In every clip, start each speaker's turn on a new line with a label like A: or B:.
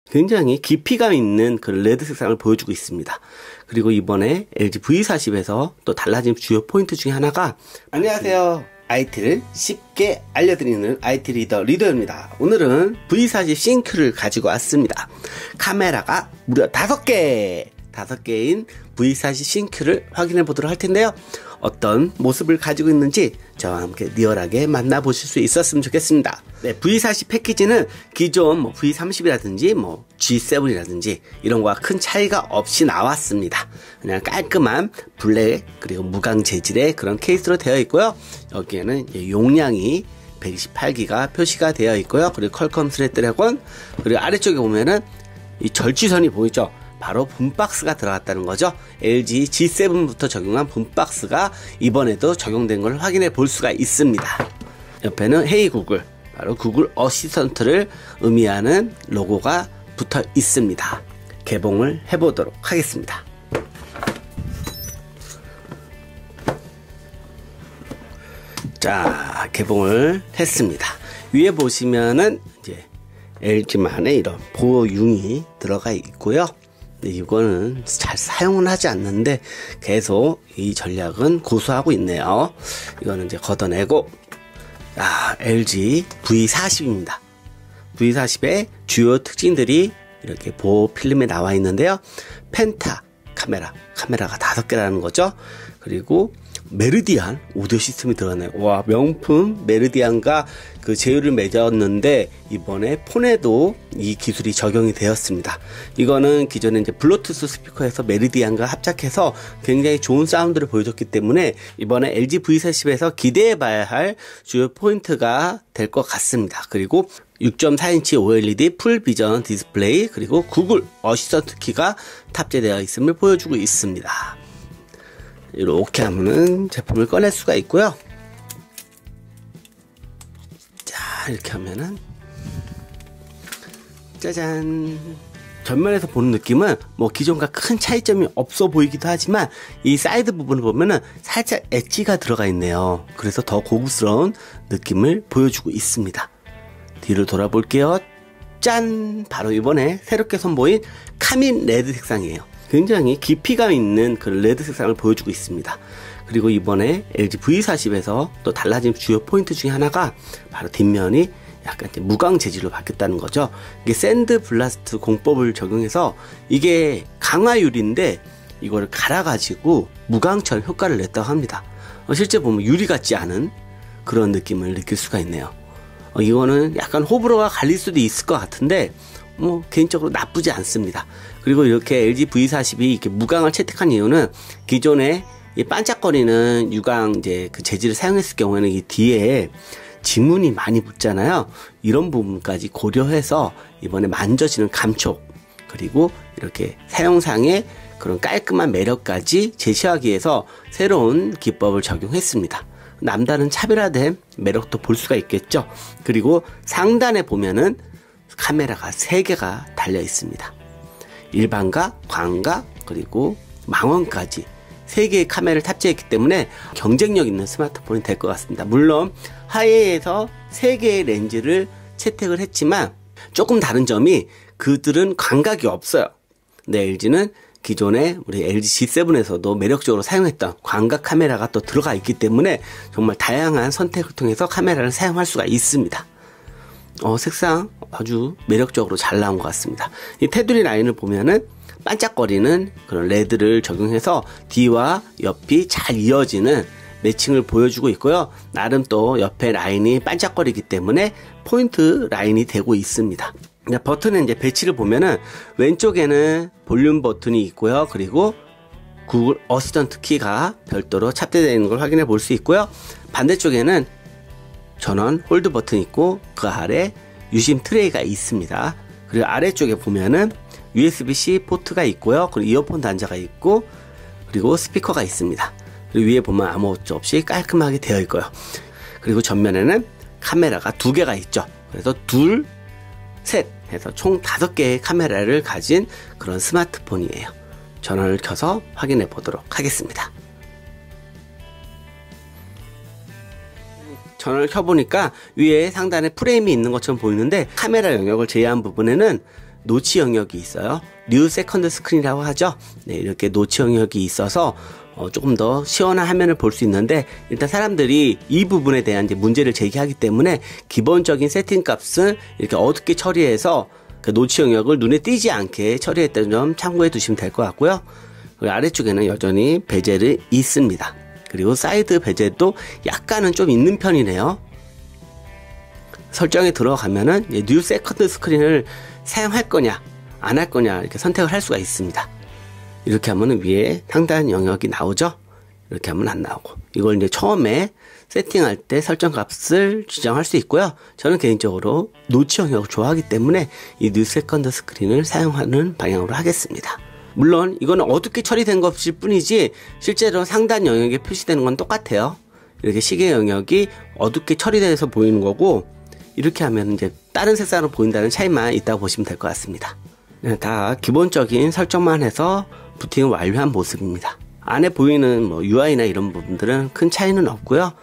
A: 굉장히 깊이감 있는 그 레드 색상을 보여주고 있습니다. 그리고 이번에 LG V40에서 또 달라진 주요 포인트 중에 하나가, 안녕하세요. IT를 쉽게 알려드리는 IT 리더입니다. 오늘은 V40 싱크를 가지고 왔습니다. 카메라가 무려 5개인 V40 싱크를 확인해 보도록 할 텐데요. 어떤 모습을 가지고 있는지 저와 함께 리얼하게 만나보실 수 있었으면 좋겠습니다. 네, V40 패키지는 기존 V30이라든지 G7이라든지 이런 거와 큰 차이가 없이 나왔습니다. 그냥 깔끔한 블랙 그리고 무광 재질의 그런 케이스로 되어 있고요. 여기에는 용량이 128기가 표시가 되어 있고요. 그리고 퀄컴 스냅드래곤, 그리고 아래쪽에 보면은 이 절취선이 보이죠? 바로 붐박스가 들어갔다는 거죠. LG G7부터 적용한 붐박스가 이번에도 적용된 걸 확인해 볼 수가 있습니다. 옆에는 헤이 구글, 바로 구글 어시스턴트를 의미하는 로고가 붙어 있습니다. 개봉을 해보도록 하겠습니다. 자, 개봉을 했습니다. 위에 보시면은 이제 LG만의 이런 보호융이 들어가 있고요. 이거는 잘 사용은 하지 않는데 계속 이 전략은 고수하고 있네요. 이거는 이제 걷어내고, LG V40입니다. V40의 주요 특징들이 이렇게 보호 필름에 나와 있는데요. 펜타 카메라가 5개라는 거죠. 그리고 메르디안 오디오 시스템이 들어가네요. 와, 명품 메르디안과 그 제휴를 맺었는데 이번에 폰에도 이 기술이 적용이 되었습니다. 이거는 기존에 이제 블루투스 스피커에서 메르디안과 합작해서 굉장히 좋은 사운드를 보여줬기 때문에 이번에 LG V40에서 기대해 봐야 할 주요 포인트가 될 것 같습니다. 그리고 6.4인치 OLED 풀 비전 디스플레이, 그리고 구글 어시스턴트 키가 탑재되어 있음을 보여주고 있습니다. 이렇게 하면은 제품을 꺼낼 수가 있고요. 자, 이렇게 하면은 짜잔. 전면에서 보는 느낌은 기존과 큰 차이점이 없어 보이기도 하지만 이 사이드 부분을 보면은 살짝 엣지가 들어가 있네요. 그래서 더 고급스러운 느낌을 보여주고 있습니다. 뒤로 돌아볼게요. 짠! 바로 이번에 새롭게 선보인 카민 레드 색상이에요. 굉장히 깊이감 있는 그 레드 색상을 보여주고 있습니다. 그리고 이번에 LG V40에서 또 달라진 주요 포인트 중에 하나가 바로 뒷면이 약간 무광 재질로 바뀌었다는 거죠. 이게 샌드 블라스트 공법을 적용해서 이게 강화 유리인데 이거를 갈아가지고 무광처럼 효과를 냈다고 합니다. 실제 보면 유리 같지 않은 그런 느낌을 느낄 수가 있네요. 이거는 약간 호불호가 갈릴 수도 있을 것 같은데 개인적으로 나쁘지 않습니다. 그리고 이렇게 LG V40이 이렇게 무광을 채택한 이유는 기존에 이 반짝거리는 유광 그 재질을 사용했을 경우에는 이 뒤에 지문이 많이 붙잖아요. 이런 부분까지 고려해서 이번에 만져지는 감촉, 그리고 이렇게 사용상의 그런 깔끔한 매력까지 제시하기 위해서 새로운 기법을 적용했습니다. 남다른 차별화된 매력도 볼 수가 있겠죠. 그리고 상단에 보면은 카메라가 3개가 달려 있습니다. 일반과 광과 그리고 망원까지 3개의 카메라를 탑재했기 때문에 경쟁력 있는 스마트폰이 될 것 같습니다. 물론 하이에서 3개의 렌즈를 채택을 했지만 조금 다른 점이 그들은 광각이 없어요. 근데 LG는 기존에 우리 LG G7에서도 매력적으로 사용했던 광각 카메라가 또 들어가 있기 때문에 정말 다양한 선택을 통해서 카메라를 사용할 수가 있습니다. 색상 아주 매력적으로 잘 나온 것 같습니다. 이 테두리 라인을 보면은 반짝거리는 그런 레드를 적용해서 뒤와 옆이 잘 이어지는 매칭을 보여주고 있고요. 나름 또 옆에 라인이 반짝거리기 때문에 포인트 라인이 되고 있습니다. 버튼의 이제 배치를 보면은 왼쪽에는 볼륨 버튼이 있고요. 그리고 구글 어시스턴트 키가 별도로 탑재되어 있는 걸 확인해 볼 수 있고요. 반대쪽에는 전원 홀드 버튼이 있고 그 아래 유심 트레이가 있습니다. 그리고 아래쪽에 보면은 USB-C 포트가 있고요. 그리고 이어폰 단자가 있고 그리고 스피커가 있습니다. 그리고 위에 보면 아무것도 없이 깔끔하게 되어 있고요. 그리고 전면에는 카메라가 2개가 있죠. 그래서 둘, 셋 해서 총 5개의 카메라를 가진 그런 스마트폰이에요. 전원을 켜서 확인해 보도록 하겠습니다. 전원을 켜보니까 위에 상단에 프레임이 있는 것처럼 보이는데 카메라 영역을 제외한 부분에는 노치 영역이 있어요. 뉴 세컨드 스크린이라고 하죠. 네, 이렇게 노치 영역이 있어서 조금 더 시원한 화면을 볼 수 있는데, 일단 사람들이 이 부분에 대한 이제 문제를 제기하기 때문에 기본적인 세팅 값을 이렇게 어둡게 처리해서 그 노치 영역을 눈에 띄지 않게 처리했다는 점 참고해 두시면 될 것 같고요. 그리고 아래쪽에는 여전히 베젤이 있습니다. 그리고 사이드 베젤도 약간은 좀 있는 편이네요. 설정에 들어가면은 뉴 세컨드 스크린을 사용할 거냐 안 할 거냐 이렇게 선택을 할 수가 있습니다. 이렇게 하면은 위에 상단 영역이 나오죠. 이렇게 하면 안 나오고, 이걸 이제 처음에 세팅할 때 설정 값을 지정할 수 있고요. 저는 개인적으로 노치 영역을 좋아하기 때문에 이 뉴 세컨드 스크린을 사용하는 방향으로 하겠습니다. 물론 이거는 어둡게 처리된 것일 뿐이지 실제로 상단 영역에 표시되는 건 똑같아요. 이렇게 시계 영역이 어둡게 처리돼서 보이는 거고, 이렇게 하면 이제 다른 색상으로 보인다는 차이만 있다고 보시면 될 것 같습니다. 네, 다 기본적인 설정만 해서 부팅을 완료한 모습입니다. 안에 보이는 뭐 UI나 이런 부분들은 큰 차이는 없고요.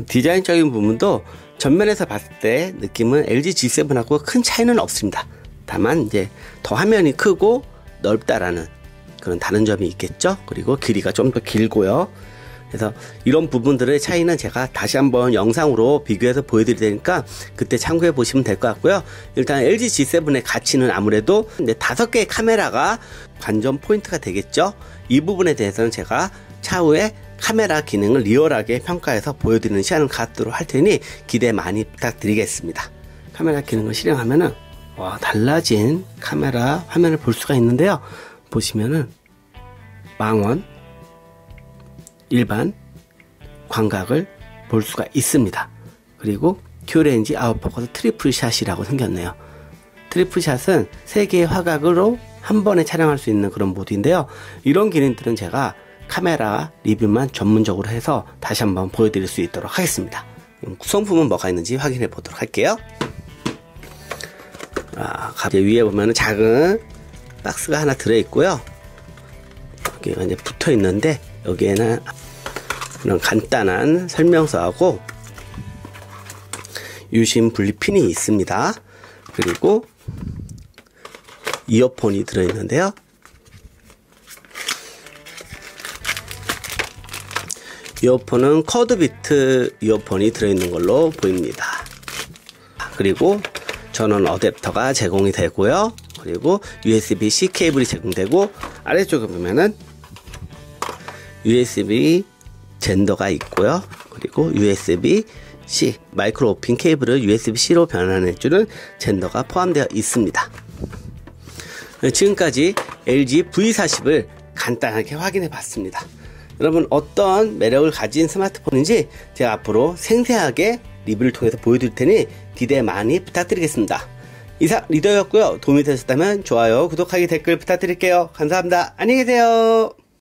A: 디자인적인 부분도 전면에서 봤을 때 느낌은 LG G7하고 큰 차이는 없습니다. 다만 이제 더 화면이 크고 넓다라는 그런 다른 점이 있겠죠. 그리고 길이가 좀 더 길고요. 그래서 이런 부분들의 차이는 제가 다시 한번 영상으로 비교해서 보여드릴 테니까 그때 참고해 보시면 될 것 같고요. 일단 LG G7의 가치는 아무래도 5개의 카메라가 관전 포인트가 되겠죠. 이 부분에 대해서는 제가 차후에 카메라 기능을 리얼하게 평가해서 보여드리는 시간을 갖도록 할 테니 기대 많이 부탁드리겠습니다. 카메라 기능을 실행하면은 달라진 카메라 화면을 볼 수가 있는데요. 보시면은 망원, 일반, 광각을 볼 수가 있습니다. 그리고 큐레인지 아웃포커스 트리플 샷이라고 생겼네요. 트리플 샷은 3개의 화각으로 한 번에 촬영할 수 있는 그런 모드인데요. 이런 기능들은 제가 카메라 리뷰만 전문적으로 해서 다시 한번 보여드릴 수 있도록 하겠습니다. 구성품은 뭐가 있는지 확인해 보도록 할게요. 이제 위에 보면 작은 박스가 하나 들어있고요. 여기가 이제 붙어 있는데, 여기에는 이런 간단한 설명서하고 유심 분리 핀이 있습니다. 그리고 이어폰이 들어있는데요. 이어폰은 쿼드비트 이어폰이 들어있는 걸로 보입니다. 그리고 전원 어댑터가 제공이 되고요. 그리고 USB-C 케이블이 제공되고, 아래쪽에 보면은 USB 젠더가 있고요. 그리고 USB-C 마이크로 오핀 케이블을 USB-C로 변환해주는 젠더가 포함되어 있습니다. 지금까지 LG V40을 간단하게 확인해 봤습니다. 여러분 어떤 매력을 가진 스마트폰인지 제가 앞으로 생생하게 리뷰를 통해서 보여드릴 테니 기대 많이 부탁드리겠습니다. 이상 리더였고요. 도움이 되셨다면 좋아요, 구독하기, 댓글 부탁드릴게요. 감사합니다. 안녕히 계세요.